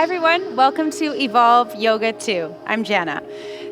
everyone, welcome to Evolve Yoga 2. I'm Jana.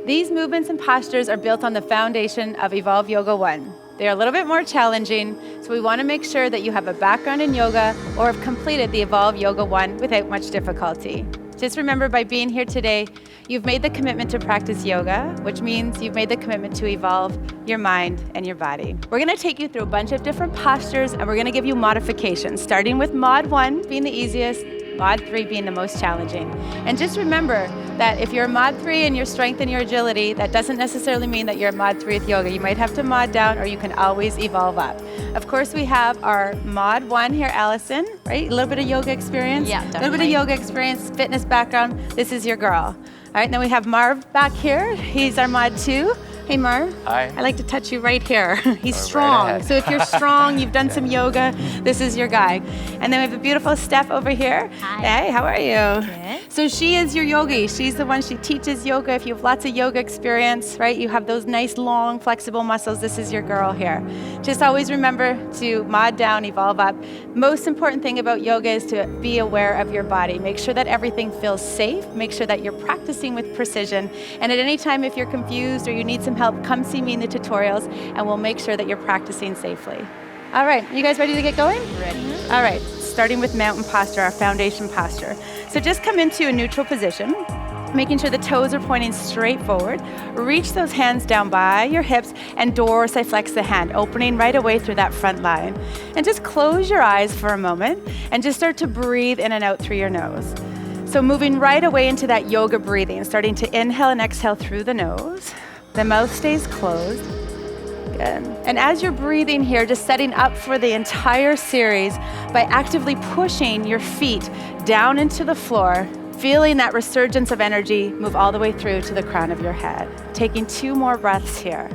These movements and postures are built on the foundation of Evolve Yoga 1. They're a little bit more challenging, so we want to make sure that you have a background in yoga or have completed the Evolve Yoga 1 without much difficulty. Just remember, by being here today, you've made the commitment to practice yoga, which means you've made the commitment to evolve your mind and your body. We're going to take you through a bunch of different postures, and we're going to give you modifications, starting with Mod 1 being the easiest, Mod 3 being the most challenging. And just remember that if you're a Mod 3 in your strength and your agility, that doesn't necessarily mean that you're a Mod 3 with yoga. You might have to mod down, or you can always evolve up. Of course, we have our Mod 1 here, Allison, right? A little bit of yoga experience. Yeah, definitely. A little bit of yoga experience, fitness background. This is your girl. All right, and then we have Marv back here. He's our Mod 2. Hey, Marv. Hi. I like to touch you right here. He's Right strong. ahead. So if you're strong, you've done some yoga, this is your guy. And then we have a beautiful Steph over here. Hi. Hey, how are you? Good. So she is your yogi. She's the one, she teaches yoga. If you have lots of yoga experience, right? You have those nice, long, flexible muscles. This is your girl here. Just always remember to mod down, evolve up. Most important thing about yoga is to be aware of your body. Make sure that everything feels safe. Make sure that you're practicing with precision. And at any time, if you're confused or you need some help, come see me in the tutorials, and we'll make sure that you're practicing safely. All right, you guys ready to get going? Ready. All right, starting with mountain posture, our foundation posture. So just come into a neutral position, making sure the toes are pointing straight forward. Reach those hands down by your hips and dorsiflex the hand, opening right away through that front line. And just close your eyes for a moment and just start to breathe in and out through your nose. So moving right away into that yoga breathing, starting to inhale and exhale through the nose. The mouth stays closed. Good. And as you're breathing here, just setting up for the entire series by actively pushing your feet down into the floor, feeling that resurgence of energy move all the way through to the crown of your head. Taking 2 more breaths here.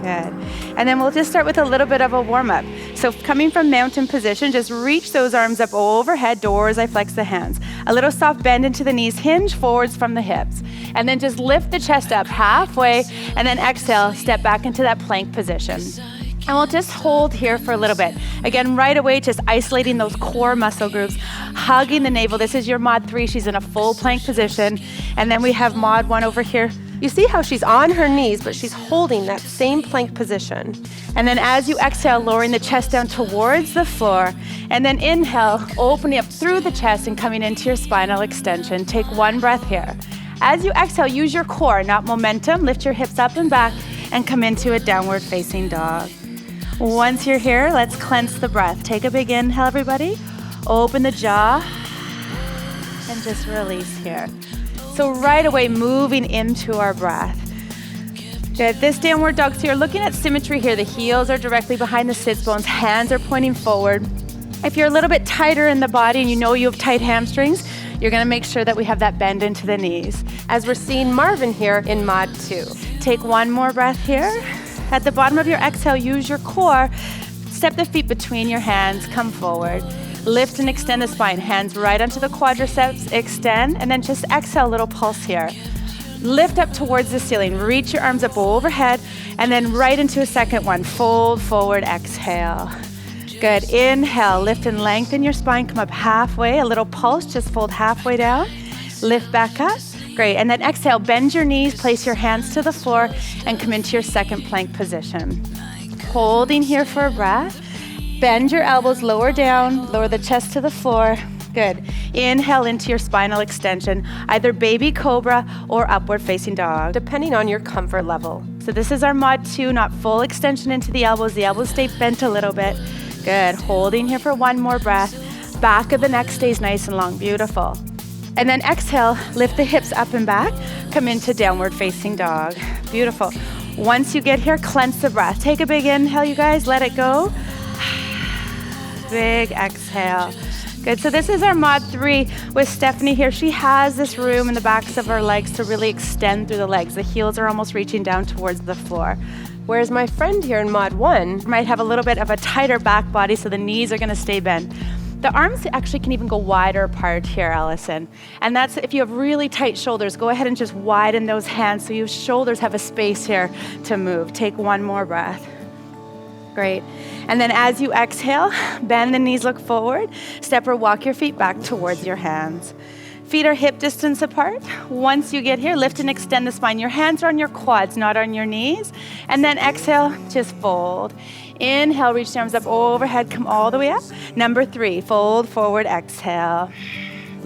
Good. And then we'll just start with a little bit of a warm-up. So coming from mountain position, just reach those arms up overhead, dorsiflex the hands. A little soft bend into the knees, hinge forwards from the hips. And then just lift the chest up halfway, and then exhale, step back into that plank position. And we'll just hold here for a little bit. Again, right away, just isolating those core muscle groups, hugging the navel. This is your Mod 3. She's in a full plank position. And then we have Mod 1 over here. You see how she's on her knees, but she's holding that same plank position. And then as you exhale, lowering the chest down towards the floor. And then inhale, opening up through the chest and coming into your spinal extension. Take 1 breath here. As you exhale, use your core, not momentum. Lift your hips up and back and come into a downward facing dog. Once you're here, let's cleanse the breath. Take a big inhale, everybody. Open the jaw and just release here. So right away, moving into our breath. Good. This downward dog, so you're looking at symmetry here. The heels are directly behind the sits bones. Hands are pointing forward. If you're a little bit tighter in the body and you know you have tight hamstrings, you're going to make sure that we have that bend into the knees. As we're seeing Marvin here in Mod 2. Take 1 more breath here. At the bottom of your exhale, use your core. Step the feet between your hands. Come forward. Lift and extend the spine. Hands right onto the quadriceps. Extend, and then just exhale, a little pulse here. Lift up towards the ceiling. Reach your arms up overhead, and then right into a second one. Fold forward, exhale. Good. Inhale, lift and lengthen your spine. Come up halfway, a little pulse. Just fold halfway down. Lift back up. Great. And then exhale, bend your knees, place your hands to the floor, and come into your second plank position. Holding here for a breath. Bend your elbows, lower down, lower the chest to the floor. Good. Inhale into your spinal extension, either baby cobra or upward facing dog. Depending on your comfort level. So this is our Mod 2, not full extension into the elbows. The elbows stay bent a little bit. Good. Holding here for 1 more breath. Back of the neck stays nice and long. Beautiful. And then exhale, lift the hips up and back. Come into downward facing dog. Beautiful. Once you get here, cleanse the breath. Take a big inhale, you guys. Let it go. Big exhale. Good. So this is our Mod 3 with Stephanie here. She has this room in the backs of her legs to really extend through the legs. The heels are almost reaching down towards the floor. Whereas my friend here in Mod 1 Might have a little bit of a tighter back body, so the knees are going to stay bent. The arms actually can even go wider apart here, Allison. And that's if you have really tight shoulders, go ahead and just widen those hands so your shoulders have a space here to move. Take 1 more breath. Great. And then as you exhale, bend the knees, look forward. Step or walk your feet back towards your hands. Feet are hip distance apart. Once you get here, lift and extend the spine. Your hands are on your quads, not on your knees. And then exhale, just fold. Inhale, reach the arms up overhead, come all the way up. Number 3, fold forward, exhale.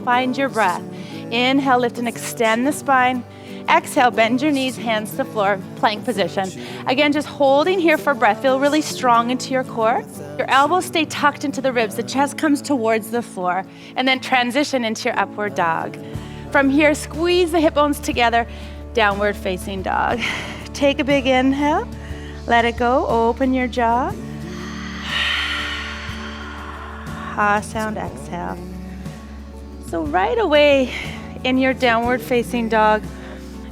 Find your breath. Inhale, lift and extend the spine. Exhale, bend your knees, hands to the floor, plank position. Again, just holding here for breath. Feel really strong into your core. Your elbows stay tucked into the ribs. The chest comes towards the floor. And then transition into your upward dog. From here, squeeze the hip bones together, downward facing dog. Take a big inhale. Let it go. Open your jaw. Ha sound, exhale. So right away in your downward facing dog,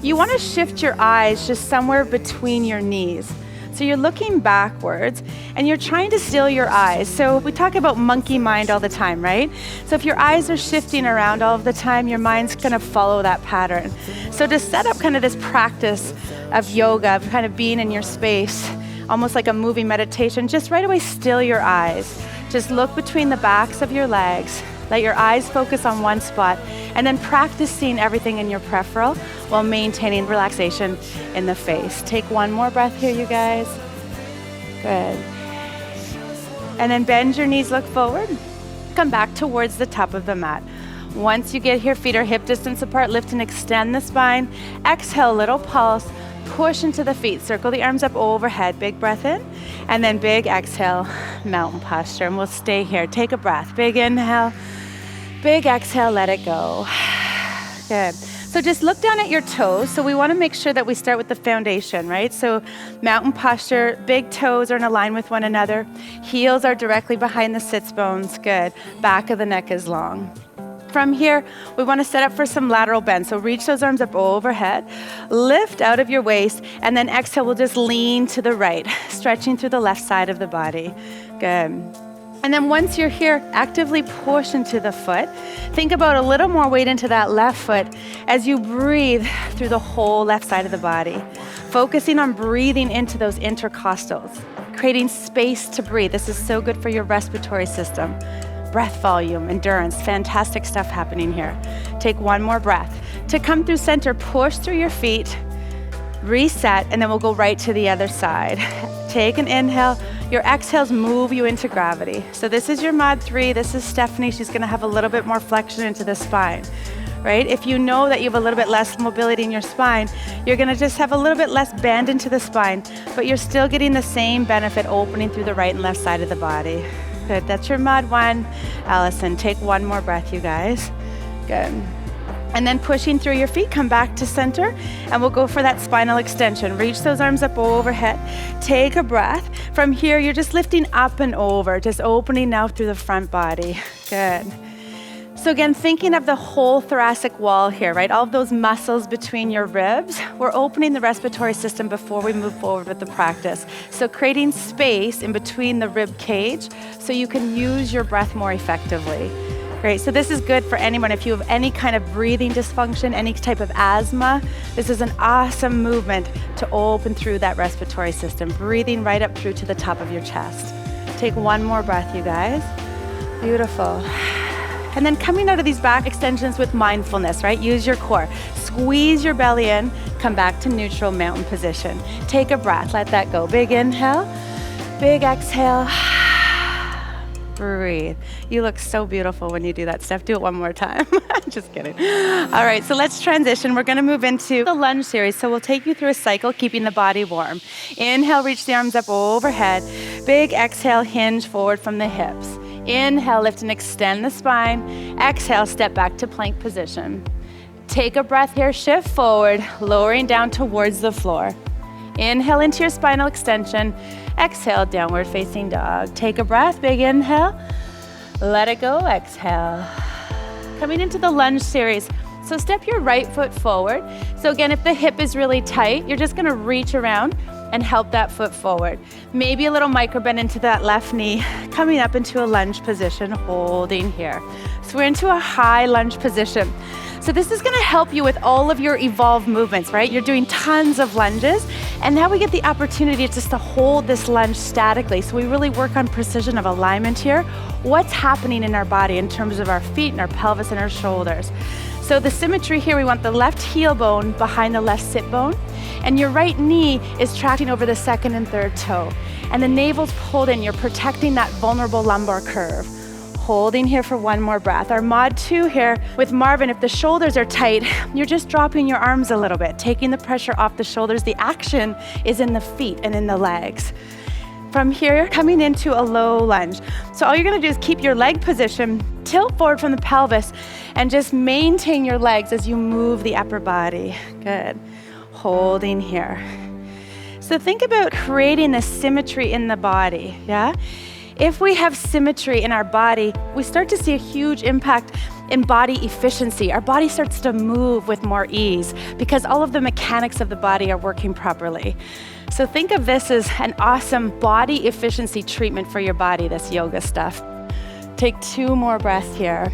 you want to shift your eyes just somewhere between your knees. So you're looking backwards and you're trying to still your eyes. So we talk about monkey mind all the time, right? So if your eyes are shifting around all of the time, your mind's going to follow that pattern. So to set up kind of this practice of yoga, of kind of being in your space, almost like a moving meditation, just right away still your eyes. Just look between the backs of your legs. Let your eyes focus on one spot, and then practice seeing everything in your peripheral while maintaining relaxation in the face. Take one more breath here, you guys. Good. And then bend your knees, look forward. Come back towards the top of the mat. Once you get here, feet are hip distance apart. Lift and extend the spine. Exhale, little pulse. Push into the feet. Circle the arms up overhead. Big breath in. And then big exhale, mountain posture. And we'll stay here. Take a breath. Big inhale. Big exhale, let it go. Good. So just look down at your toes. So we want to make sure that we start with the foundation, right? So mountain posture, big toes are in line with one another. Heels are directly behind the sits bones. Good. Back of the neck is long. From here, we want to set up for some lateral bend. So reach those arms up overhead, lift out of your waist, and then exhale, we'll just lean to the right, stretching through the left side of the body. Good. And then once you're here, actively push into the foot. Think about a little more weight into that left foot as you breathe through the whole left side of the body. Focusing on breathing into those intercostals, creating space to breathe. This is so good for your respiratory system. Breath volume, endurance, fantastic stuff happening here. Take one more breath. To come through center, push through your feet, reset, and then we'll go right to the other side. Take an inhale. Your exhales move you into gravity. So this is your mod 3. This is Stephanie. She's going to have a little bit more flexion into the spine, right? If you know that you have a little bit less mobility in your spine, you're going to just have a little bit less bend into the spine, but you're still getting the same benefit opening through the right and left side of the body. Good. That's your mod 1. Allison, take one more breath, you guys. Good. And then pushing through your feet, come back to center, and we'll go for that spinal extension. Reach those arms up overhead. Take a breath. From here, you're just lifting up and over, just opening now through the front body. Good. So again, thinking of the whole thoracic wall here, right? All of those muscles between your ribs. We're opening the respiratory system before we move forward with the practice. So creating space in between the rib cage so you can use your breath more effectively. Great, so this is good for anyone. If you have any kind of breathing dysfunction, any type of asthma, this is an awesome movement to open through that respiratory system, breathing right up through to the top of your chest. Take one more breath, you guys. Beautiful. And then coming out of these back extensions with mindfulness, right? Use your core. Squeeze your belly in, come back to neutral mountain position. Take a breath, let that go. Big inhale, big exhale. Breathe. You look so beautiful when you do that, Steph. Do it one more time. Just kidding. All right, so let's transition. We're going to move into the lunge series. So we'll take you through a cycle, keeping the body warm. Inhale, reach the arms up overhead. Big exhale, hinge forward from the hips. Inhale, lift and extend the spine. Exhale, step back to plank position. Take a breath here, shift forward, lowering down towards the floor. Inhale into your spinal extension. Exhale, downward facing dog. Take a breath, big inhale. Let it go, exhale. Coming into the lunge series. So step your right foot forward. So again, if the hip is really tight, you're just gonna reach around and help that foot forward. Maybe a little micro bend into that left knee, coming up into a lunge position, holding here. So we're into a high lunge position. So this is gonna help you with all of your evolved movements, right? You're doing tons of lunges, and now we get the opportunity just to hold this lunge statically. So we really work on precision of alignment here. What's happening in our body in terms of our feet and our pelvis and our shoulders. So the symmetry here, we want the left heel bone behind the left sit bone, and your right knee is tracking over the second and third toe. And the navel's pulled in, you're protecting that vulnerable lumbar curve. Holding here for one more breath. Our mod 2 here with Marvin, if the shoulders are tight, you're just dropping your arms a little bit, taking the pressure off the shoulders. The action is in the feet and in the legs. From here, coming into a low lunge. So all you're gonna do is keep your leg position, tilt forward from the pelvis, and just maintain your legs as you move the upper body. Good. Holding here. So think about creating this symmetry in the body, yeah? If we have symmetry in our body, we start to see a huge impact in body efficiency. Our body starts to move with more ease because all of the mechanics of the body are working properly. So think of this as an awesome body efficiency treatment for your body, this yoga stuff. Take 2 more breaths here.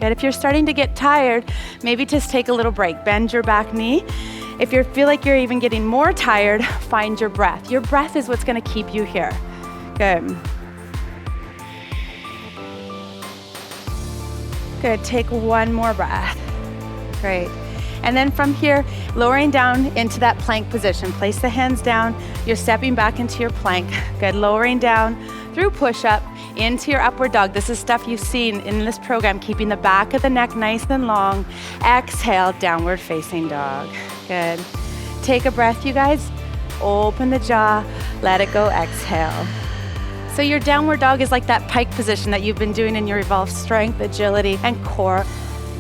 And if you're starting to get tired, maybe just take a little break. Bend your back knee. If you feel like you're even getting more tired, find your breath. Your breath is what's gonna keep you here. Good. Good, take 1 more breath. Great. And then from here, lowering down into that plank position. Place the hands down, you're stepping back into your plank. Good, lowering down through push-up into your upward dog. This is stuff you've seen in this program, keeping the back of the neck nice and long. Exhale, downward facing dog. Good. Take a breath, you guys. Open the jaw, let it go, exhale. So your downward dog is like that pike position that you've been doing in your evolved strength, agility, and core.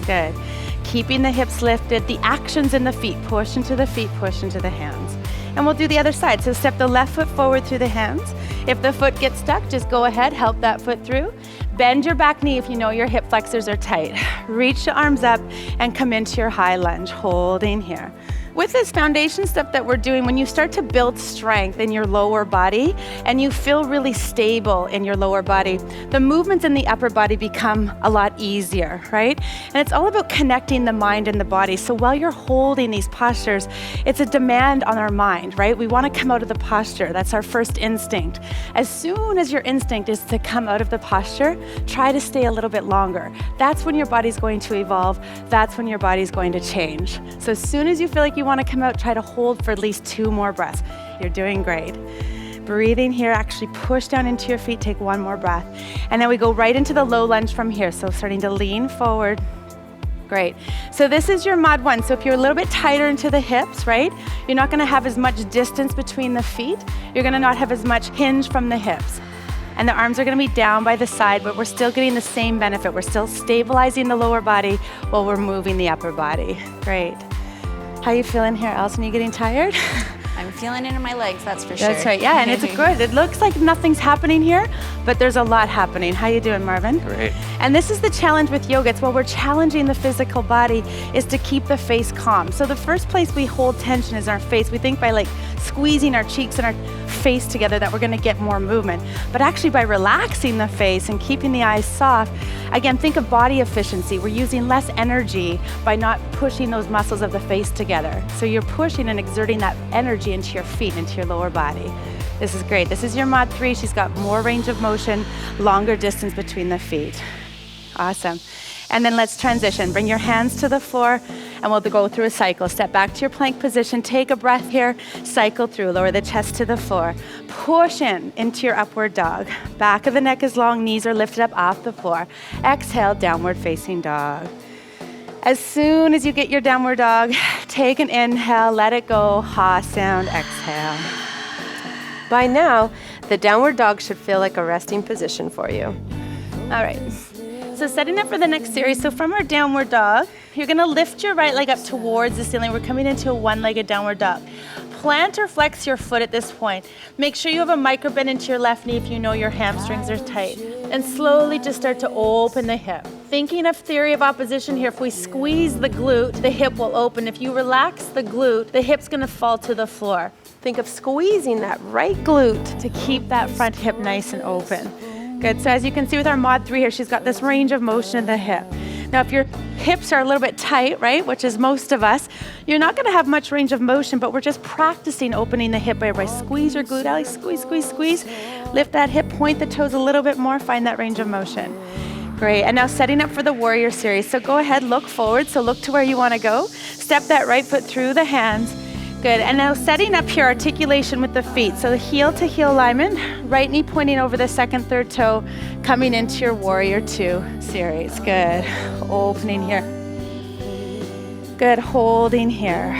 Good. Keeping the hips lifted, the actions in the feet, push into the feet, push into the hands. And we'll do the other side. So step the left foot forward through the hands. If the foot gets stuck, just go ahead, help that foot through. Bend your back knee if you know your hip flexors are tight. Reach the arms up and come into your high lunge, holding here. With this foundation stuff that we're doing, when you start to build strength in your lower body and you feel really stable in your lower body, the movements in the upper body become a lot easier, right? And it's all about connecting the mind and the body. So while you're holding these postures, it's a demand on our mind, right? We want to come out of the posture. That's our first instinct. As soon as your instinct is to come out of the posture, try to stay a little bit longer. That's when your body's going to evolve. That's when your body's going to change. So as soon as you feel like you want to come out, try to hold for at least 2 more breaths. You're doing great. Breathing here, actually push down into your feet, take 1 more breath. And then we go right into the low lunge from here. So starting to lean forward. Great. So this is your mod 1. So if you're a little bit tighter into the hips, right? You're not gonna have as much distance between the feet. You're gonna not have as much hinge from the hips. And the arms are gonna be down by the side, but we're still getting the same benefit. We're still stabilizing the lower body while we're moving the upper body. Great. How you feeling here, Alison? Are you getting tired? I'm feeling it in my legs, that's for sure. That's right, yeah, and it's good. It looks like nothing's happening here, but there's a lot happening. How you doing, Marvin? Great. And this is the challenge with yoga. It's while we're challenging the physical body is to keep the face calm. So the first place we hold tension is our face. We think by like squeezing our cheeks and our face together that we're gonna get more movement. But actually by relaxing the face and keeping the eyes soft, again, think of body efficiency. We're using less energy by not pushing those muscles of the face together. So you're pushing and exerting that energy into your feet, into your lower body. This is great. This is your mod 3. She's got more range of motion, longer distance between the feet. Awesome. And then let's transition. Bring your hands to the floor and we'll go through a cycle. Step back to your plank position. Take a breath here. Cycle through. Lower the chest to the floor. Push in into your upward dog. Back of the neck is long. Knees are lifted up off the floor. Exhale, downward facing dog. As soon as you get your downward dog, take an inhale, let it go, ha sound, exhale. By now, the downward dog should feel like a resting position for you. All right, so setting up for the next series. So from our downward dog, you're gonna lift your right leg up towards the ceiling. We're coming into a one-legged downward dog. Plant or flex your foot at this point. Make sure you have a micro bend into your left knee if you know your hamstrings are tight. And slowly just start to open the hip. Thinking of theory of opposition here, if we squeeze the glute, the hip will open. If you relax the glute, the hip's gonna fall to the floor. Think of squeezing that right glute. to keep that front hip nice and open. Good. So as you can see with our mod 3 here, she's got this range of motion in the hip. Now, if your hips are a little bit tight, right, which is most of us, you're not going to have much range of motion, but we're just practicing opening the hip. Everybody squeeze your glute, Allie, squeeze, squeeze, squeeze. Lift that hip, point the toes a little bit more, find that range of motion. Great. And now setting up for the warrior series. So go ahead, look forward. So look to where you want to go. Step that right foot through the hands. Good. And now setting up your articulation with the feet. So the heel to heel alignment, right knee pointing over the second, third toe, coming into your warrior 2 series. Good. Opening here. Good. Holding here.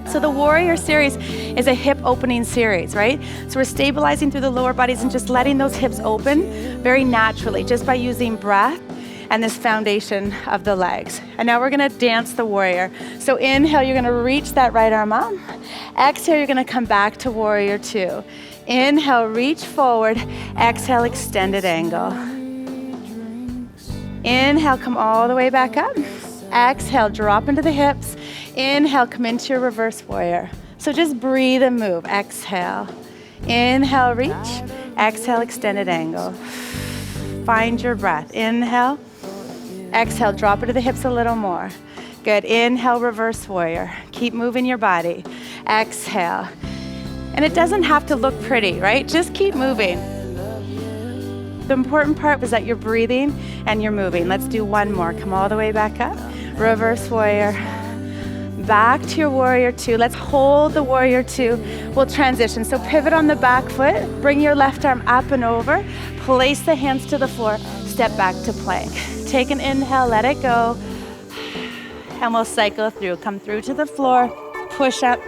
So the warrior series is a hip opening series, right? So we're stabilizing through the lower bodies and just letting those hips open very naturally, just by using breath and this foundation of the legs. And now we're gonna dance the warrior. So inhale, you're gonna reach that right arm up. Exhale, you're gonna come back to warrior 2. Inhale, reach forward. Exhale, extended angle. Inhale, come all the way back up. Exhale, drop into the hips. Inhale, come into your reverse warrior. So just breathe and move. Exhale. Inhale, reach. Exhale, extended angle. Find your breath. Inhale. Exhale, drop into the hips a little more. Good. Inhale, reverse warrior. Keep moving your body. Exhale. And it doesn't have to look pretty, right? Just keep moving. The important part was that you're breathing and you're moving. Let's do one more. Come all the way back up. Reverse warrior. Back to your warrior 2. Let's hold the warrior 2. We'll transition. So pivot on the back foot. Bring your left arm up and over. Place the hands to the floor. Step back to plank. Take an inhale, let it go. And we'll cycle through. Come through to the floor. Push up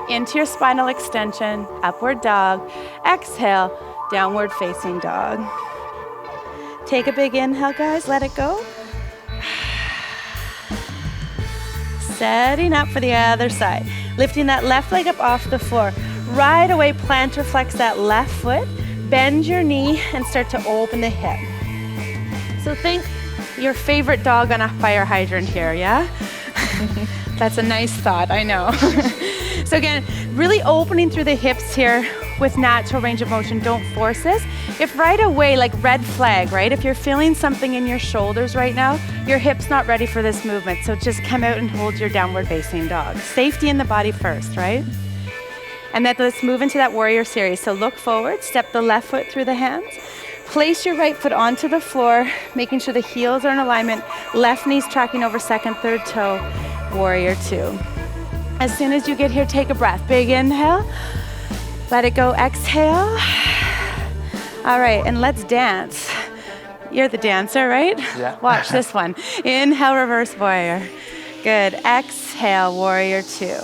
into your spinal extension. Upward dog. Exhale, downward facing dog. Take a big inhale, guys. Let it go. Setting up for the other side. Lifting that left leg up off the floor. Right away, plantar flex that left foot. Bend your knee and start to open the hip. So think your favorite dog on a fire hydrant here, yeah? That's a nice thought, I know. So again, really opening through the hips here with natural range of motion. Don't force this. If right away, like red flag, right? If you're feeling something in your shoulders right now, your hip's not ready for this movement. So just come out and hold your downward facing dog. Safety in the body first, right? And then let's move into that warrior series. So look forward, step the left foot through the hands. Place your right foot onto the floor, making sure the heels are in alignment. Left knee's tracking over second, third toe, warrior 2. As soon as you get here, take a breath. Big inhale. Let it go, exhale. All right, and let's dance. You're the dancer, right? Yeah. Watch this one. Inhale, reverse warrior. Good. Exhale, warrior 2.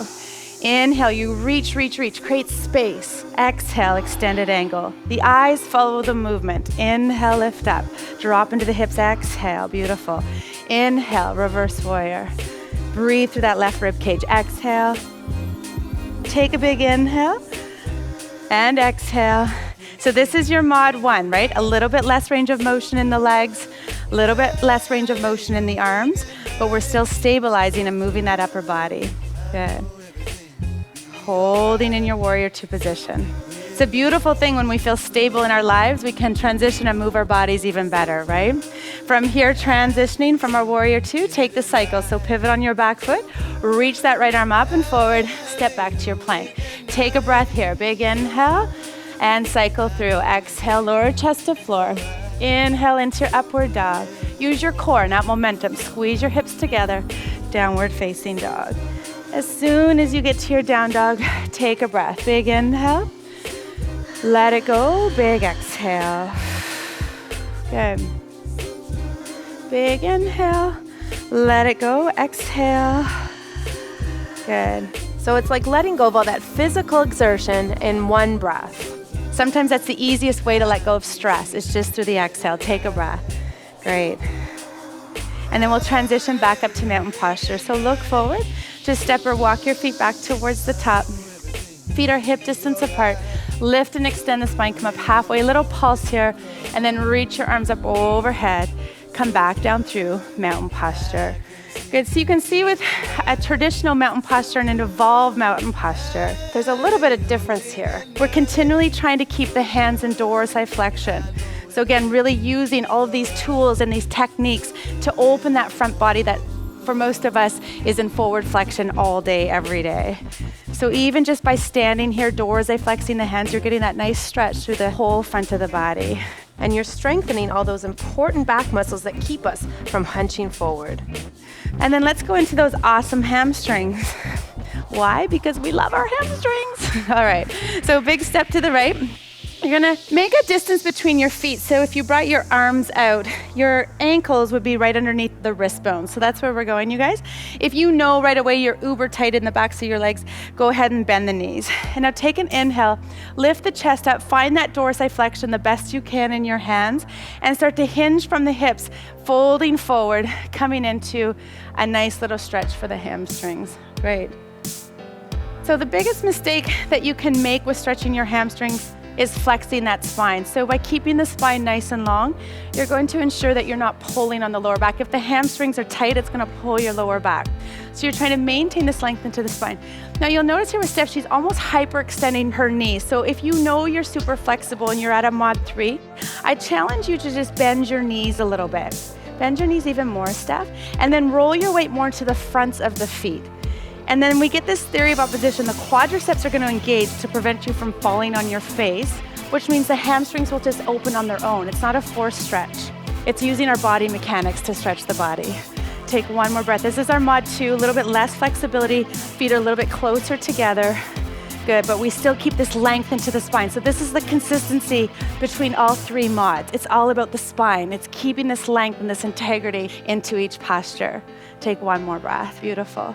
Inhale, you reach, reach, reach. Create space. Exhale, extended angle. The eyes follow the movement. Inhale, lift up. Drop into the hips. Exhale, beautiful. Inhale, reverse warrior. Breathe through that left rib cage. Exhale. Take a big inhale. And exhale. So this is your mod 1, right? A little bit less range of motion in the legs, a little bit less range of motion in the arms, but we're still stabilizing and moving that upper body. Good. Holding in your warrior 2 position. It's a beautiful thing when we feel stable in our lives, we can transition and move our bodies even better, right? From here, transitioning from our warrior 2, take the cycle. So pivot on your back foot, reach that right arm up and forward, step back to your plank. Take a breath here, big inhale, and cycle through. Exhale, lower chest to floor. Inhale into your upward dog. Use your core, not momentum. Squeeze your hips together, downward facing dog. As soon as you get to your down dog, take a breath. Big inhale. Let it go. Big exhale. Good. Big inhale. Let it go. Exhale. Good. So it's like letting go of all that physical exertion in one breath. Sometimes that's the easiest way to let go of stress. It's just through the exhale. Take a breath. Great. And then we'll transition back up to mountain posture. So look forward. Just step or walk your feet back towards the top. Feet are hip distance apart. Lift and extend the spine. Come up halfway. A little pulse here. And then reach your arms up overhead. Come back down through mountain posture. Good, so you can see with a traditional mountain posture and an evolved mountain posture, there's a little bit of difference here. We're continually trying to keep the hands in dorsal flexion. So again, really using all of these tools and these techniques to open that front body that for most of us is in forward flexion all day, every day. So even just by standing here, dorsal flexing the hands, you're getting that nice stretch through the whole front of the body. And you're strengthening all those important back muscles that keep us from hunching forward. And then let's go into those awesome hamstrings. Why? Because we love our hamstrings. All right, so big step to the right. You're gonna make a distance between your feet. So if you brought your arms out, your ankles would be right underneath the wrist bone. So that's where we're going, you guys. If you know right away you're uber tight in the backs of your legs, go ahead and bend the knees. And now take an inhale, lift the chest up, find that dorsiflexion the best you can in your hands, and start to hinge from the hips, folding forward, coming into a nice little stretch for the hamstrings. Great. So the biggest mistake that you can make with stretching your hamstrings is flexing that spine. So by keeping the spine nice and long, you're going to ensure that you're not pulling on the lower back. If the hamstrings are tight, it's gonna pull your lower back. So you're trying to maintain this length into the spine. Now you'll notice here with Steph, she's almost hyperextending her knees. So if you know you're super flexible and you're at a mod 3, I challenge you to just bend your knees a little bit. Bend your knees even more, Steph, and then roll your weight more to the fronts of the feet. And then we get this theory of opposition. The quadriceps are going to engage to prevent you from falling on your face, which means the hamstrings will just open on their own. It's not a forced stretch. It's using our body mechanics to stretch the body. Take one more breath. This is our mod 2, a little bit less flexibility. Feet are a little bit closer together. Good, but we still keep this length into the spine. So this is the consistency between all 3 mods. It's all about the spine. It's keeping this length and this integrity into each posture. Take one more breath. Beautiful.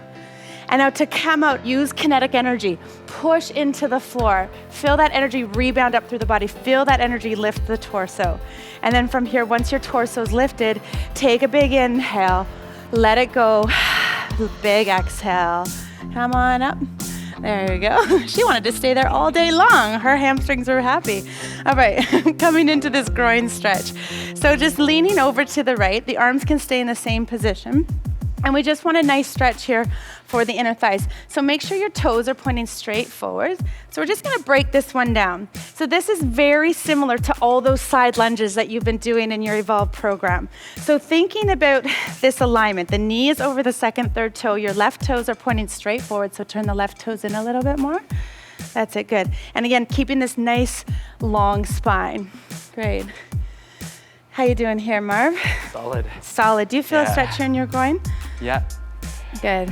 And now to come out, use kinetic energy. Push into the floor. Feel that energy rebound up through the body. Feel that energy lift the torso. And then from here, once your torso is lifted, take a big inhale. Let it go. Big exhale. Come on up. There you go. She wanted to stay there all day long. Her hamstrings were happy. All right, coming into this groin stretch. So just leaning over to the right. The arms can stay in the same position. And we just want a nice stretch here for the inner thighs. So make sure your toes are pointing straight forward. So we're just gonna break this one down. So this is very similar to all those side lunges that you've been doing in your Evolve program. So thinking about this alignment, the knee is over the second, third toe, your left toes are pointing straight forward, so turn the left toes in a little bit more. That's it, good. And again, keeping this nice long spine. Great. How you doing here, Marv? Solid. Solid. Do you feel a stretch here in your groin? Yeah. Good.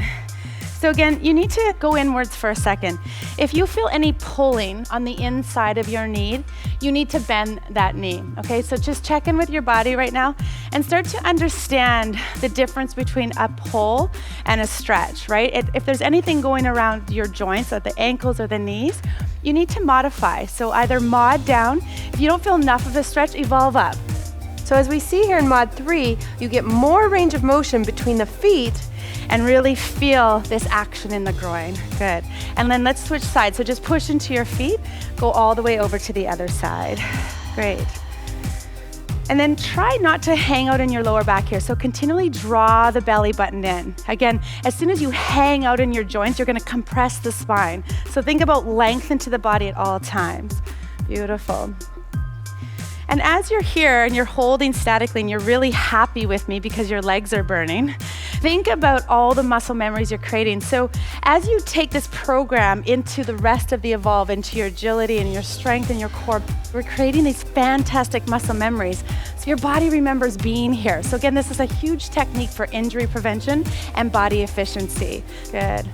So again, you need to go inwards for a second. If you feel any pulling on the inside of your knee, you need to bend that knee, okay? So just check in with your body right now and start to understand the difference between a pull and a stretch, right? If there's anything going around your joints, or the ankles or the knees, you need to modify. So either mod down. If you don't feel enough of a stretch, evolve up. So as we see here in mod 3, you get more range of motion between the feet and really feel this action in the groin. Good. And then let's switch sides. So just push into your feet, go all the way over to the other side. Great. And then try not to hang out in your lower back here. So continually draw the belly button in. Again, as soon as you hang out in your joints, you're gonna compress the spine. So think about length into the body at all times. Beautiful. And as you're here and you're holding statically and you're really happy with me because your legs are burning, think about all the muscle memories you're creating. So as you take this program into the rest of the Evolve, into your agility and your strength and your core, we're creating these fantastic muscle memories. So your body remembers being here. So again, this is a huge technique for injury prevention and body efficiency. Good.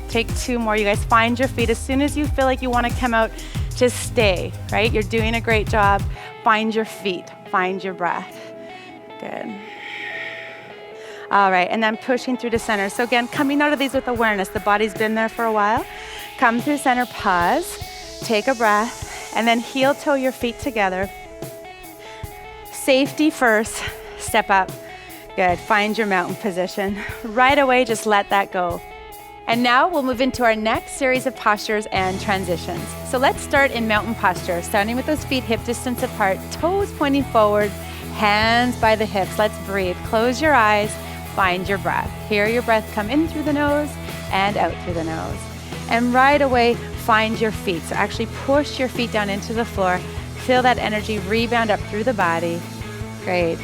Take 2 more, you guys. Find your feet. As soon as you feel like you want to come out, just stay, right? You're doing a great job. Find your feet. Find your breath. Good. All right, and then pushing through to center. So again, coming out of these with awareness. The body's been there for a while. Come through center, pause, take a breath, and then heel toe your feet together. Safety first, step up. Good, find your mountain position. Right away, just let that go. And now we'll move into our next series of postures and transitions. So let's start in mountain posture, standing with those feet hip distance apart, toes pointing forward, Hands by the hips. Let's breathe. Close your eyes. Find your breath. Hear your breath come in through the nose and out through the nose. And right away, find your feet. So actually push your feet down into the floor. Feel that energy rebound up through the body. Great.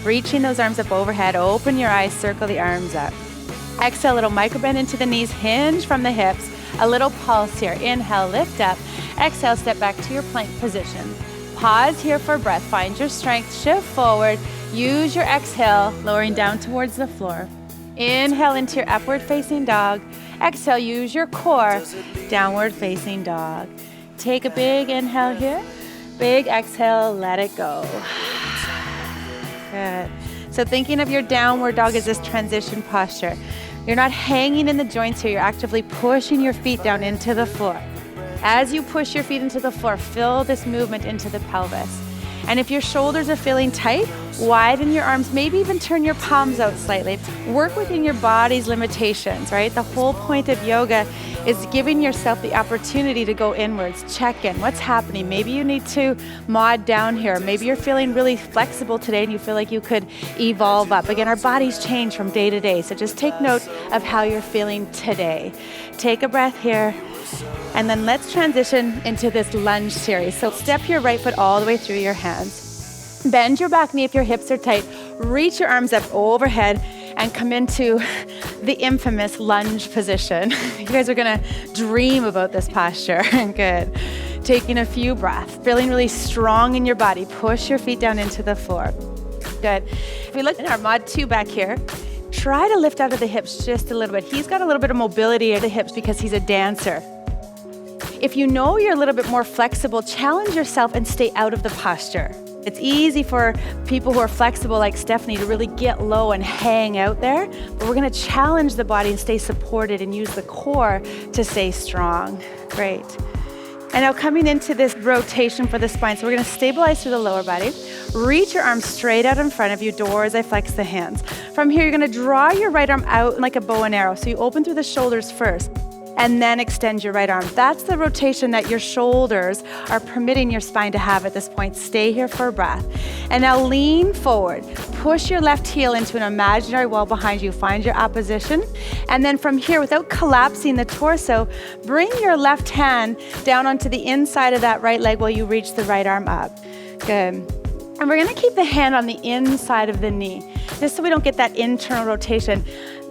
Reaching those arms up overhead. Open your eyes, circle the arms up. Exhale, a little micro bend into the knees, hinge from the hips. A little pulse here. Inhale, lift up. Exhale, step back to your plank position. Pause here for breath. Find your strength. Shift forward. Use your exhale, lowering down towards the floor. Inhale into your upward facing dog. Exhale, use your core. Downward facing dog. Take a big inhale here. Big exhale, let it go. Good. So thinking of your downward dog as this transition posture. You're not hanging in the joints here. You're actively pushing your feet down into the floor. As you push your feet into the floor, feel this movement into the pelvis. And if your shoulders are feeling tight, widen your arms, maybe even turn your palms out slightly. Work within your body's limitations, right? The whole point of yoga is giving yourself the opportunity to go inwards, check in, what's happening? Maybe you need to mod down here. Maybe you're feeling really flexible today and you feel like you could evolve up. Again, our bodies change from day to day, so just take note of how you're feeling today. Take a breath here. And then let's transition into this lunge series. So step your right foot all the way through your hands. Bend your back knee if your hips are tight. Reach your arms up overhead and come into the infamous lunge position. You guys are gonna dream about this posture. Good. Taking a few breaths, feeling really strong in your body. Push your feet down into the floor. Good. If we look at our mod 2 back here, try to lift out of the hips just a little bit. He's got a little bit of mobility at the hips because he's a dancer. If you know you're a little bit more flexible, challenge yourself and stay out of the posture. It's easy for people who are flexible like Stephanie to really get low and hang out there, but we're gonna challenge the body and stay supported and use the core to stay strong. Great. And now coming into this rotation for the spine, so we're gonna stabilize through the lower body. Reach your arms straight out in front of you, door as I flex the hands. From here, you're gonna draw your right arm out like a bow and arrow. So you open through the shoulders first, and then extend your right arm. That's the rotation that your shoulders are permitting your spine to have at this point. Stay here for a breath. And now lean forward. Push your left heel into an imaginary wall behind you. Find your opposition. And then from here, without collapsing the torso, bring your left hand down onto the inside of that right leg while you reach the right arm up. Good. And we're gonna keep the hand on the inside of the knee, just so we don't get that internal rotation.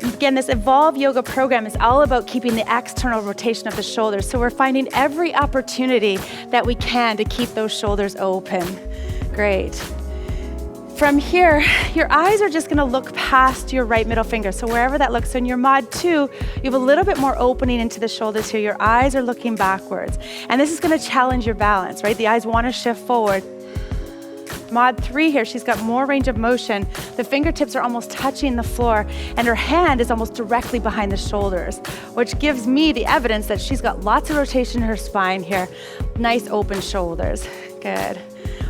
Again, this Evolve Yoga program is all about keeping the external rotation of the shoulders. So we're finding every opportunity that we can to keep those shoulders open. Great. From here, your eyes are just gonna look past your right middle finger. So wherever that looks, so in your mod 2, you have a little bit more opening into the shoulders here. Your eyes are looking backwards. And this is gonna challenge your balance, right? The eyes wanna shift forward. Mod 3 here, she's got more range of motion. The fingertips are almost touching the floor and her hand is almost directly behind the shoulders, which gives me the evidence that she's got lots of rotation in her spine here. Nice open shoulders. Good.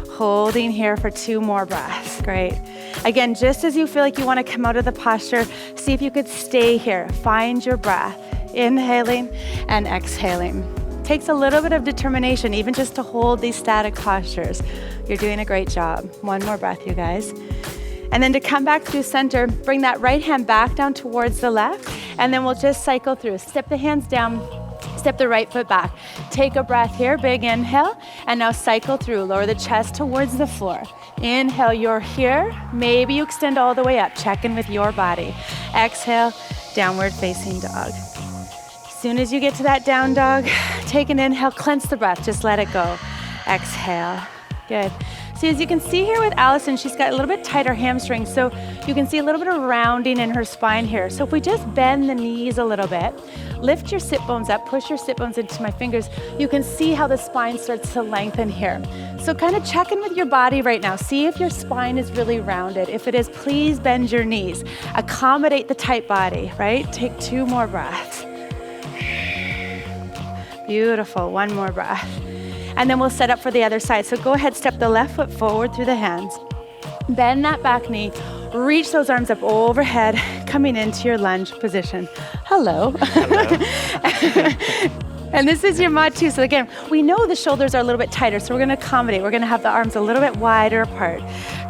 Holding here for 2 more breaths. Great. Again, just as you feel like you want to come out of the posture, see if you could stay here. Find your breath. Inhaling and exhaling. Takes a little bit of determination, even just to hold these static postures. You're doing a great job. 1 more breath, you guys. And then to come back through center, bring that right hand back down towards the left, and then we'll just cycle through. Step the hands down, step the right foot back. Take a breath here, big inhale, and now cycle through. Lower the chest towards the floor. Inhale, you're here. Maybe you extend all the way up. Check in with your body. Exhale, downward facing dog. As soon as you get to that down dog, take an inhale, clench the breath, just let it go. Exhale. Good. So as you can see here with Allison, she's got a little bit tighter hamstrings, so you can see a little bit of rounding in her spine here. So if we just bend the knees a little bit, lift your sit bones up, push your sit bones into my fingers, you can see how the spine starts to lengthen here. So kind of check in with your body right now. See if your spine is really rounded. If it is, please bend your knees. Accommodate the tight body, right? Take 2 more breaths. Beautiful, 1 more breath. And then we'll set up for the other side. So go ahead, step the left foot forward through the hands. Bend that back knee, reach those arms up overhead, coming into your lunge position. Hello. Hello. And this is your mod 2. So again, we know the shoulders are a little bit tighter, so we're gonna accommodate. We're gonna have the arms a little bit wider apart.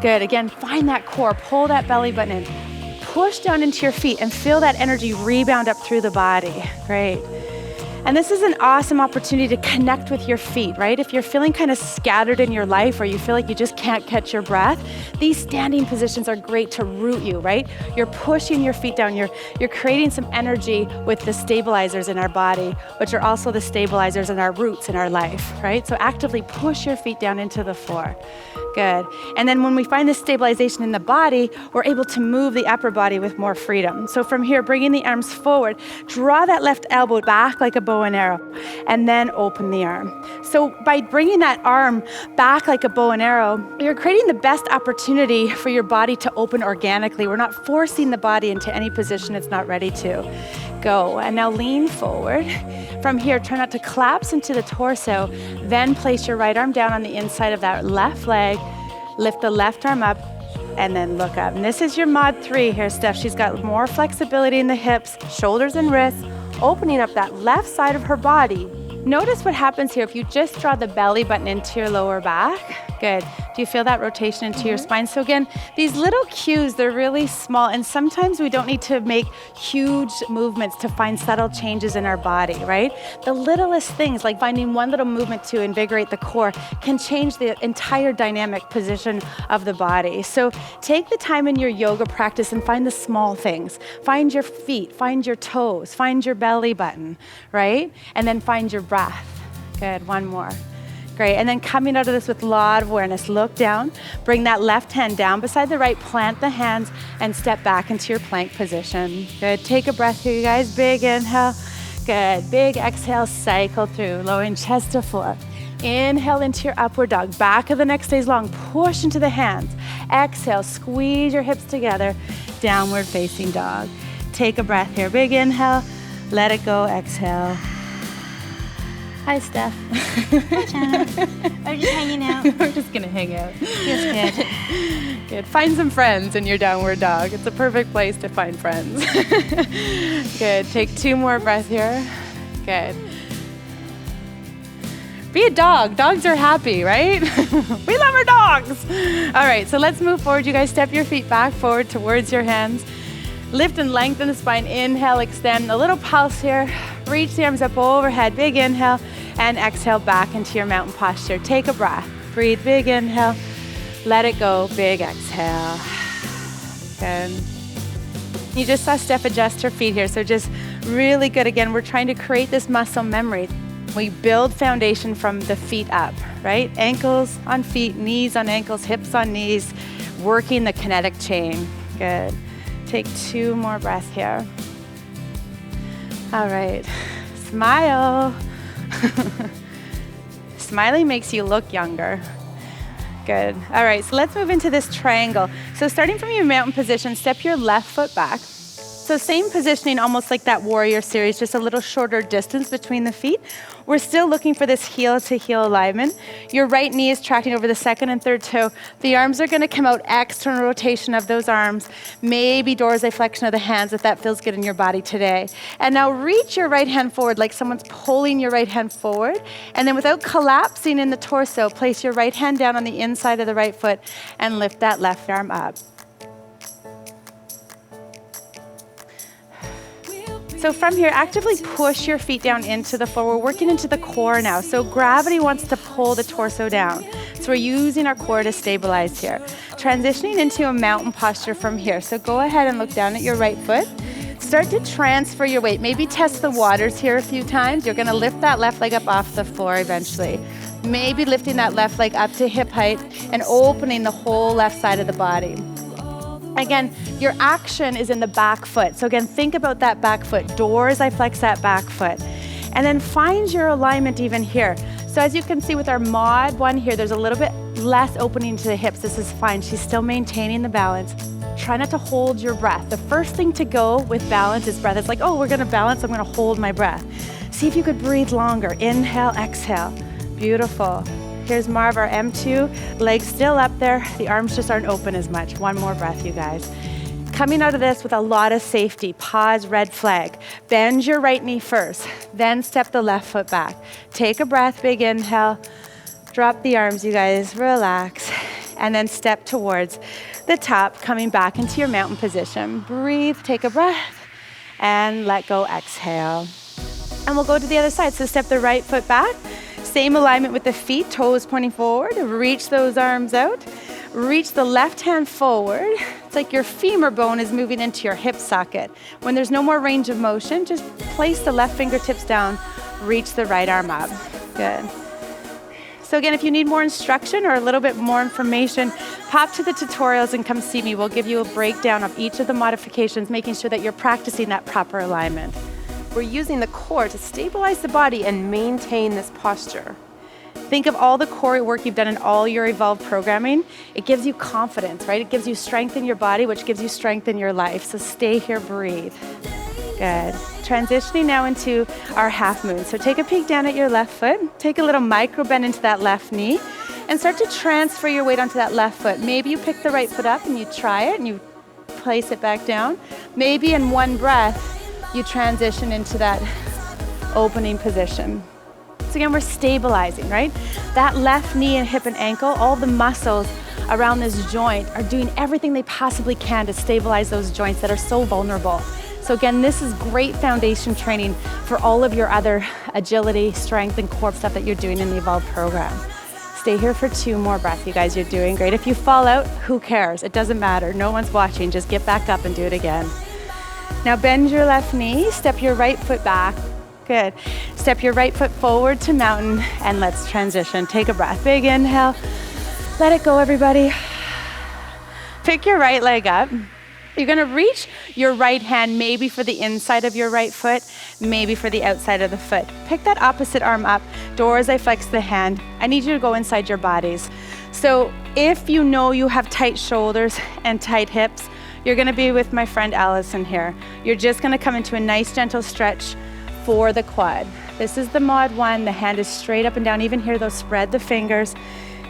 Good, again, find that core, pull that belly button in. Push down into your feet and feel that energy rebound up through the body. Great. And this is an awesome opportunity to connect with your feet, right? If you're feeling kind of scattered in your life or you feel like you just can't catch your breath, these standing positions are great to root you, right? You're pushing your feet down. You're creating some energy with the stabilizers in our body, which are also the stabilizers in our roots in our life, right? So actively push your feet down into the floor. Good. And then when we find this stabilization in the body, we're able to move the upper body with more freedom. So from here, bringing the arms forward, draw that left elbow back like a bow and arrow, and then open the arm. So by bringing that arm back like a bow and arrow, you're creating the best opportunity for your body to open organically. We're not forcing the body into any position it's not ready to. Go. And now lean forward. From here, try not to collapse into the torso. Then place your right arm down on the inside of that left leg. Lift the left arm up and then look up. And this is your mod 3 here, Steph. She's got more flexibility in the hips, shoulders and wrists, opening up that left side of her body. Notice what happens here if you just draw the belly button into your lower back. Good. Do you feel that rotation into your spine? So again, these little cues, they're really small, and sometimes we don't need to make huge movements to find subtle changes in our body, right? The littlest things, like finding one little movement to invigorate the core, can change the entire dynamic position of the body. So take the time in your yoga practice and find the small things. Find your feet, find your toes, find your belly button, right? And then find your breath. Good, one more. Great, and then coming out of this with a lot of awareness, look down, bring that left hand down beside the right, plant the hands, and step back into your plank position. Good, take a breath here, you guys. Big inhale, good. Big exhale, cycle through, lowering chest to floor. Inhale into your upward dog, back of the neck stays long, push into the hands. Exhale, squeeze your hips together, downward facing dog. Take a breath here, big inhale, let it go, exhale. Hi, Steph. Hi, Jana. We're just hanging out. We're just gonna hang out. Feels good. Good. Find some friends in your downward dog. It's a perfect place to find friends. Good. Take 2 more breaths here. Good. Be a dog. Dogs are happy, right? We love our dogs. All right, so let's move forward. You guys step your feet back forward towards your hands. Lift and lengthen the spine. Inhale, extend. A little pulse here. Reach the arms up overhead. Big inhale. And exhale back into your mountain posture. Take a breath. Breathe. Big inhale. Let it go. Big exhale. Good. You just saw Steph adjust her feet here. So just really good. Again, we're trying to create this muscle memory. We build foundation from the feet up, right? Ankles on feet, knees on ankles, hips on knees, working the kinetic chain. Good. Take 2 more breaths here. All right, smile. Smiling makes you look younger. Good. All right, so let's move into this triangle. So starting from your mountain position, step your left foot back. So same positioning, almost like that warrior series, just a little shorter distance between the feet. We're still looking for this heel to heel alignment. Your right knee is tracking over the second and third toe. The arms are gonna come out, external rotation of those arms, maybe dorsiflexion flexion of the hands if that feels good in your body today. And now reach your right hand forward like someone's pulling your right hand forward. And then without collapsing in the torso, place your right hand down on the inside of the right foot and lift that left arm up. So from here, actively push your feet down into the floor. We're working into the core now. So gravity wants to pull the torso down. So we're using our core to stabilize here. Transitioning into a mountain posture from here. So go ahead and look down at your right foot. Start to transfer your weight. Maybe test the waters here a few times. You're gonna lift that left leg up off the floor eventually. Maybe lifting that left leg up to hip height and opening the whole left side of the body. Again, your action is in the back foot. So again, think about that back foot. Doors, I flex that back foot. And then find your alignment even here. So as you can see with our mod 1 here, there's a little bit less opening to the hips. This is fine. She's still maintaining the balance. Try not to hold your breath. The first thing to go with balance is breath. It's like, oh, we're gonna balance, I'm gonna hold my breath. See if you could breathe longer. Inhale, exhale. Beautiful. Here's more of our M2. Legs still up there. The arms just aren't open as much. 1 more breath, you guys. coming out of this with a lot of safety. Pause, red flag. Bend your right knee first, then step the left foot back. Take a breath, big inhale. Drop the arms, you guys, relax. And then step towards the top, coming back into your mountain position. Breathe, take a breath, and let go, exhale. And we'll go to the other side. So step the right foot back. Same alignment with the feet, toes pointing forward. Reach those arms out. Reach the left hand forward. It's like your femur bone is moving into your hip socket. When there's no more range of motion, just place the left fingertips down. Reach the right arm up. Good. So again, if you need more instruction or a little bit more information, pop to the tutorials and come see me. We'll give you a breakdown of each of the modifications, making sure that you're practicing that proper alignment. We're using the core to stabilize the body and maintain this posture. Think of all the core work you've done in all your Evolve programming. It gives you confidence, right? It gives you strength in your body, which gives you strength in your life. So stay here, breathe. Good. Transitioning now into our half moon. So take a peek down at your left foot. Take a little micro bend into that left knee and start to transfer your weight onto that left foot. Maybe you pick the right foot up and you try it and you place it back down. Maybe in one breath, you transition into that opening position. So again, we're stabilizing, right? That left knee and hip and ankle, all the muscles around this joint are doing everything they possibly can to stabilize those joints that are so vulnerable. So again, this is great foundation training for all of your other agility, strength, and core stuff that you're doing in the Evolve program. Stay here for 2 more breaths, you guys. You're doing great. If you fall out, who cares? It doesn't matter. No one's watching. Just get back up and do it again. Now bend your left knee, step your right foot back. Good. Step your right foot forward to mountain, and let's transition. Take a breath. Big inhale. Let it go, everybody. Pick your right leg up. You're gonna reach your right hand maybe for the inside of your right foot, maybe for the outside of the foot. Pick that opposite arm up. As I flex the hand. I need you to go inside your bodies. So if you know you have tight shoulders and tight hips, you're gonna be with my friend Allison here. You're just gonna come into a nice gentle stretch for the quad. This is the mod 1. The hand is straight up and down. Even here, though, spread the fingers.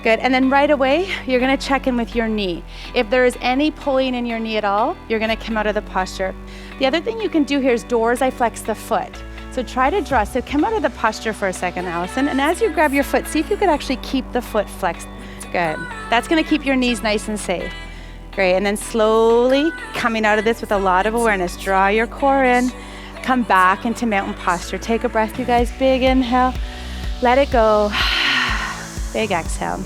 Good. And then right away, you're gonna check in with your knee. If there is any pulling in your knee at all, you're gonna come out of the posture. The other thing you can do here is as I flex the foot. So try to draw. So come out of the posture for a second, Allison. And as you grab your foot, see if you could actually keep the foot flexed. Good. That's gonna keep your knees nice and safe. Great. And then slowly coming out of this with a lot of awareness. Draw your core in. Come back into mountain posture. Take a breath, you guys. Big inhale. Let it go. Big exhale.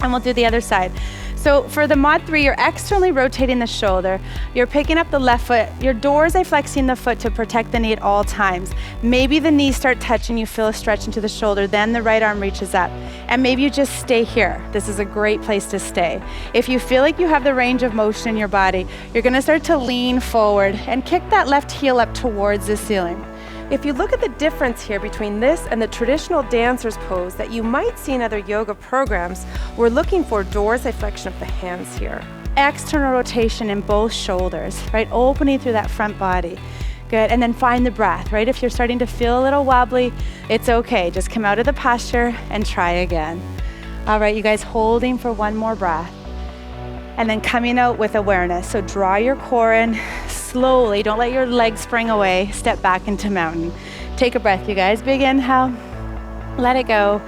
And we'll do the other side. So for the mod 3, you're externally rotating the shoulder. You're picking up the left foot. Your doors are flexing the foot to protect the knee at all times. Maybe the knees start touching, you feel a stretch into the shoulder, then the right arm reaches up. And maybe you just stay here. This is a great place to stay. If you feel like you have the range of motion in your body, you're gonna start to lean forward and kick that left heel up towards the ceiling. If you look at the difference here between this and the traditional dancer's pose that you might see in other yoga programs, we're looking for dorsiflexion flexion of the hands here. External rotation in both shoulders, right? Opening through that front body. Good, and then find the breath, right? If you're starting to feel a little wobbly, it's okay. Just come out of the posture and try again. All right, you guys, holding for 1 more breath. And then coming out with awareness. So draw your core in slowly. Don't let your legs spring away. Step back into mountain. Take a breath, you guys. Big inhale. Let it go.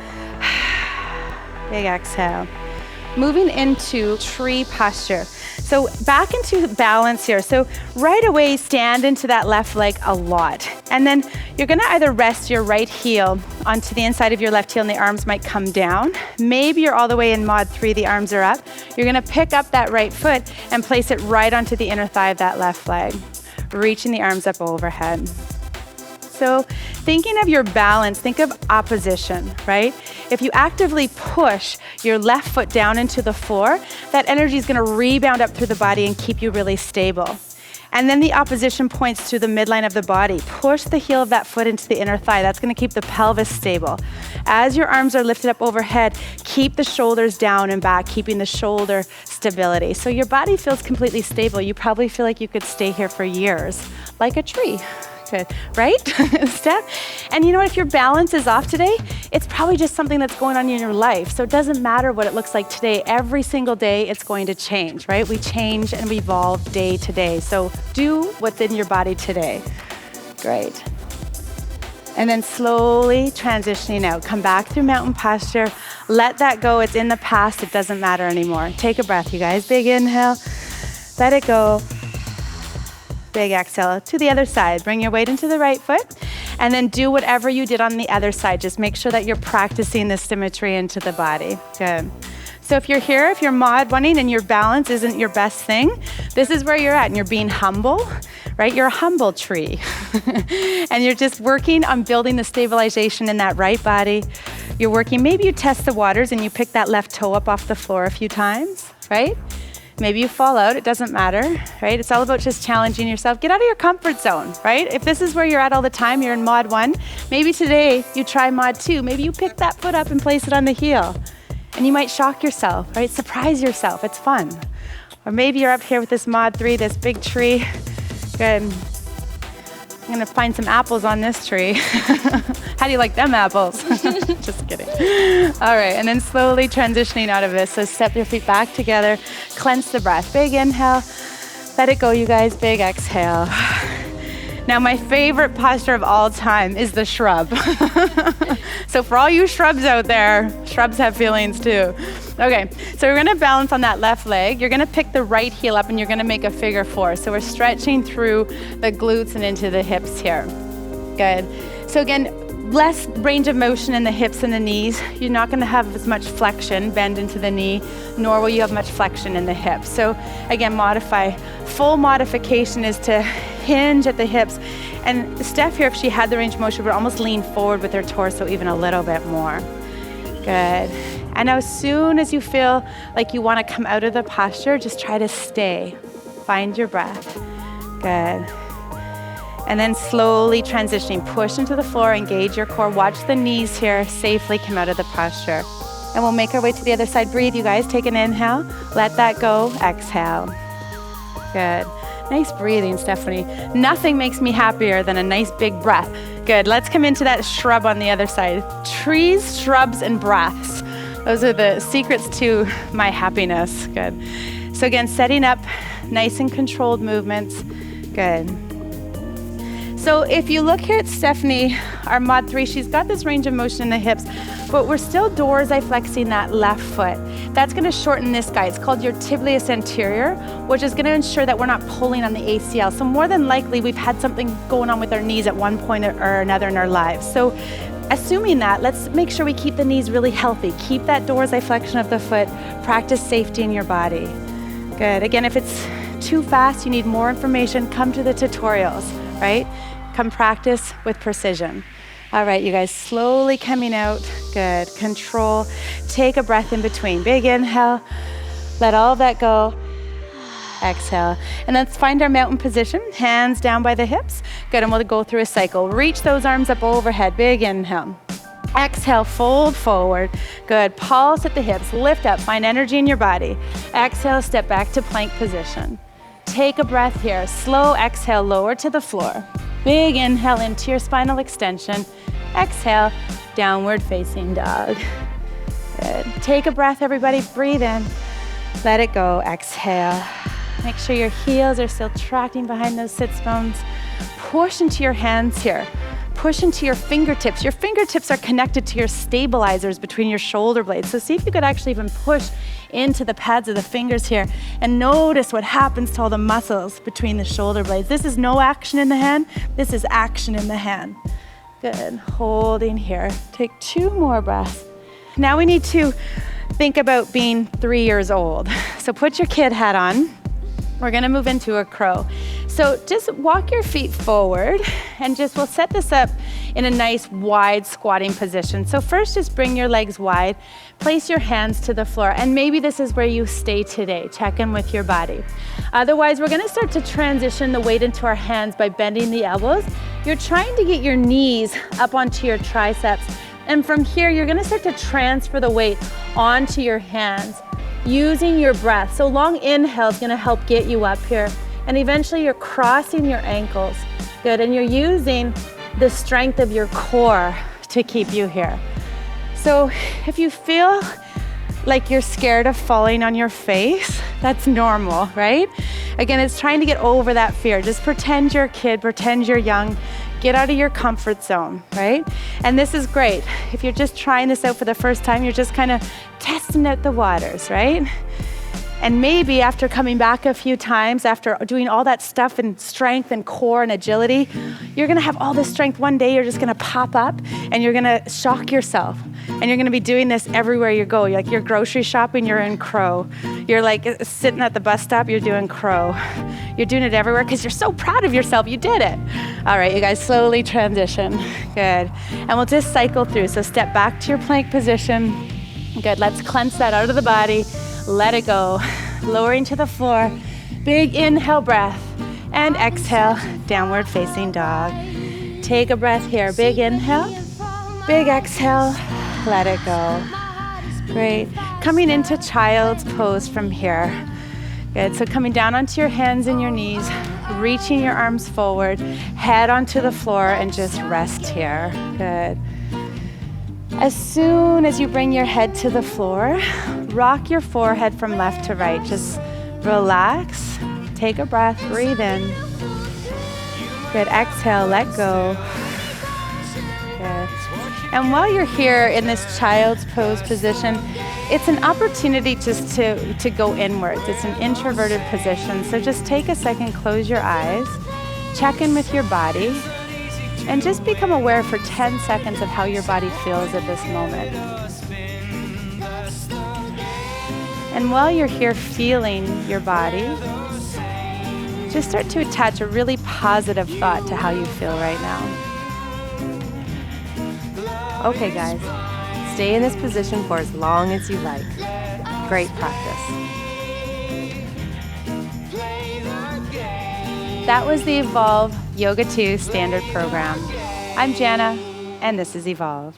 Big exhale. Moving into tree posture. So back into balance here. So right away, stand into that left leg a lot. And then you're gonna either rest your right heel onto the inside of your left heel and the arms might come down. Maybe you're all the way in mod 3, the arms are up. You're gonna pick up that right foot and place it right onto the inner thigh of that left leg, reaching the arms up overhead. So thinking of your balance, think of opposition, right? If you actively push your left foot down into the floor, that energy is gonna rebound up through the body and keep you really stable. And then the opposition points to the midline of the body. Push the heel of that foot into the inner thigh. That's gonna keep the pelvis stable. As your arms are lifted up overhead, keep the shoulders down and back, keeping the shoulder stability. So your body feels completely stable. You probably feel like you could stay here for years, like a tree. Good, right? Step. And you know what, if your balance is off today, it's probably just something that's going on in your life. So it doesn't matter what it looks like today. Every single day, it's going to change, right? We change and we evolve day to day. So do what's in your body today. Great. And then slowly transitioning out. Come back through mountain posture. Let that go. It's in the past. It doesn't matter anymore. Take a breath, you guys. Big inhale. Let it go. Big exhale to the other side. Bring your weight into the right foot. And then do whatever you did on the other side. Just make sure that you're practicing the symmetry into the body. Good. So if you're here, if you're mod running and your balance isn't your best thing, this is where you're at and you're being humble, right? You're a humble tree. And you're just working on building the stabilization in that right body. You're working, maybe you test the waters and you pick that left toe up off the floor a few times, right? Maybe you fall out, it doesn't matter, right? It's all about just challenging yourself. Get out of your comfort zone, right? If this is where you're at all the time, you're in mod 1, maybe today you try mod 2. Maybe you pick that foot up and place it on the heel. And you might shock yourself, right? Surprise yourself, it's fun. Or maybe you're up here with this mod 3, this big tree. Good. I'm gonna find some apples on this tree. How do you like them apples? Just kidding. All right, and then slowly transitioning out of this. So step your feet back together, clench the breath. Big inhale, let it go, you guys. Big exhale. Now, my favorite posture of all time is the shrub. So for all you shrubs out there, shrubs have feelings too. Okay, so we're gonna balance on that left leg. You're gonna pick the right heel up and you're gonna make a figure 4. So we're stretching through the glutes and into the hips here. Good. So again, less range of motion in the hips and the knees. You're not gonna have as much flexion, bend into the knee, nor will you have much flexion in the hips. So again, modify. Full modification is to hinge at the hips. And Steph here, if she had the range of motion, would almost lean forward with her torso even a little bit more. Good. And now as soon as you feel like you want to come out of the posture, just try to stay. Find your breath. Good. And then slowly transitioning. Push into the floor, engage your core. Watch the knees here safely come out of the posture. And we'll make our way to the other side. Breathe, you guys. Take an inhale. Let that go. Exhale. Good. Nice breathing, Stephanie. Nothing makes me happier than a nice big breath. Good. Let's come into that shrub on the other side. Trees, shrubs, and breaths. Those are the secrets to my happiness. Good. So again, setting up nice and controlled movements. Good. So if you look here at Stephanie, our mod 3, she's got this range of motion in the hips, but we're still dorsiflexing flexing that left foot. That's gonna shorten this guy. It's called your tibialis anterior, which is gonna ensure that we're not pulling on the ACL. So more than likely, we've had something going on with our knees at one point or another in our lives. So assuming that, let's make sure we keep the knees really healthy. Keep that dorsiflexion of the foot. Practice safety in your body. Good. Again, if it's too fast, you need more information, come to the tutorials, right? Come practice with precision. All right, you guys, slowly coming out. Good. Control. Take a breath in between. Big inhale. Let all of that go. Exhale. And let's find our mountain position. Hands down by the hips. Good, and we'll go through a cycle. Reach those arms up overhead. Big inhale. Exhale, fold forward. Good. Pulse at the hips. Lift up. Find energy in your body. Exhale, step back to plank position. Take a breath here. Slow exhale, lower to the floor. Big inhale into your spinal extension. Exhale, downward facing dog. Good. Take a breath, everybody. Breathe in. Let it go. Exhale. Make sure your heels are still tracking behind those sits bones. Push into your hands here. Push into your fingertips. Your fingertips are connected to your stabilizers between your shoulder blades. So see if you could actually even push into the pads of the fingers here and notice what happens to all the muscles between the shoulder blades. This is no action in the hand. This is action in the hand. Good. Holding here. Take 2 more breaths. Now we need to think about being 3 years old. So put your kid hat on. We're gonna move into a crow. So just walk your feet forward and we'll set this up in a nice wide squatting position. So first just bring your legs wide, place your hands to the floor, and maybe this is where you stay today. Check in with your body. Otherwise, we're gonna start to transition the weight into our hands by bending the elbows. You're trying to get your knees up onto your triceps, and from here, you're gonna start to transfer the weight onto your hands using your breath. So long inhale is gonna help get you up here. And eventually you're crossing your ankles. Good, and you're using the strength of your core to keep you here. So if you feel like you're scared of falling on your face, that's normal, right? Again, it's trying to get over that fear. Just pretend you're a kid, pretend you're young, get out of your comfort zone, right? And this is great. If you're just trying this out for the first time, you're just kind of testing out the waters, right? And maybe after coming back a few times, after doing all that stuff and strength and core and agility, you're gonna have all this strength. One day you're just gonna pop up and you're gonna shock yourself. And you're gonna be doing this everywhere you go. Like you're grocery shopping, you're in crow. You're like sitting at the bus stop, you're doing crow. You're doing it everywhere because you're so proud of yourself, you did it. All right, you guys slowly transition. Good. And we'll just cycle through. So step back to your plank position. Good, let's cleanse that out of the body. Let it go, lowering to the floor. Big inhale breath and exhale, downward facing dog. Take a breath here, big inhale, big exhale, let it go. Great, coming into child's pose from here. Good, so coming down onto your hands and your knees, reaching your arms forward, head onto the floor and just rest here. Good. As soon as you bring your head to the floor, rock your forehead from left to right. Just relax, take a breath, breathe in. Good, exhale, let go. Good. And while you're here in this child's pose position, it's an opportunity just to go inwards. It's an introverted position. So just take a second, close your eyes, check in with your body, and just become aware for 10 seconds of how your body feels at this moment. And while you're here feeling your body, just start to attach a really positive thought to how you feel right now. Okay, guys, stay in this position for as long as you like. Great practice. That was the Evolve Yoga 2 standard program. I'm Jana, and this is Evolve.